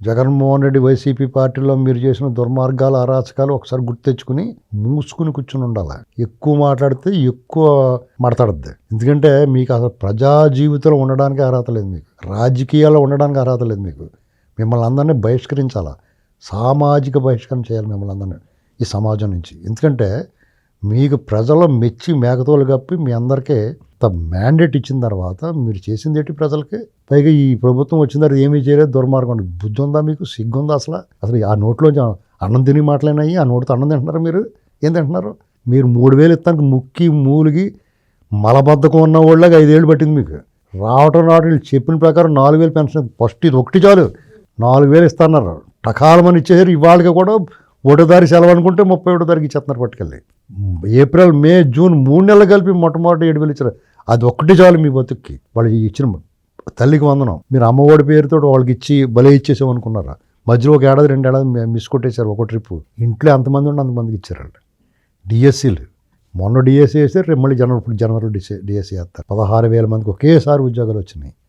Jaganmohan Reddy YCP పార్టీలో మీరు చేసిన దుర్మార్గాలు అరాచకాలు ఒకసారి గుర్తు తెచ్చుకుని మూసుకుని కూర్చుని ఉండాలి. ఎక్కువ మాట్లాడితే ఎక్కువ మాట్లాడద్ది. ఎందుకంటే మీకు అసలు ప్రజా జీవితంలో ఉండడానికి అర్హత లేదు, మీకు రాజకీయాల్లో ఉండడానికి అర్హత లేదు. మీకు మిమ్మల్ని అందరినీ బహిష్కరించాలా, సామాజిక బహిష్కరణ చేయాలి మిమ్మల్ని అందరినీ ఈ సమాజం నుంచి. ఎందుకంటే మీకు ప్రజలు మెచ్చి మేకతోలు కప్పి మీ అందరికీ మ్యాండేట్ ఇచ్చిన తర్వాత మీరు చేసింది ఏంటి ప్రజలకి? పైగా ఈ ప్రభుత్వం వచ్చిన తర్వాత ఏమీ చేయలేదు, దుర్మార్గం. బుద్ధి ఉందా మీకు? సిగ్గుందా అసలు? ఆ నోట్లో అన్నం తిని మాటలేనాయి, ఆ నోటితో అన్నం తింటున్నారు. మీరు ఏం తింటున్నారు? మీరు 3,000 ఇస్తానికి ముక్కి మూలిగి మలబద్ధకం ఉన్న వాళ్ళకి 5 ఏళ్ళు పట్టింది మీకు రావటం. వీళ్ళు చెప్పిన ప్రకారం 4,000 పెన్షన్ ఫస్ట్ ఇది ఒకటి చాలు, 4,000 ఇస్తున్నారు. టకాలమని ఇచ్చేసారు. ఇవాళకి కూడా 1వ తారీఖు సెలవు అనుకుంటే 31వ తారీఖు ఇచ్చేస్తున్నారు పట్టుకెళ్ళి. ఏప్రిల్, మే, జూన్ 3 నెలలు కలిపి మొట్టమొదటి 7,000 ఇచ్చారు. అది ఒక్కటి చాలు మీ బతుక్కి. వాళ్ళు ఇచ్చిన తల్లికి వందనం. మీరు అమ్మఒడి పేరుతో వాళ్ళకి ఇచ్చి భలే ఇచ్చేసామనుకున్నారా? మధ్యలో 1 ఏడాది 2 ఏడాది మిస్ కొట్టేశారు. ఒక ట్రిప్పు ఇంట్లో ఎంతమంది ఉండి అంతమందికి ఇచ్చారు వాళ్ళు. డిఎస్సీలు మొన్న డిఎస్సీ వేసారు, రేపు మళ్ళీ జనవరి డిఎస్సీ వేస్తారు. 16,000 మందికి ఒకేసారి ఉద్యోగాలు వచ్చినాయి.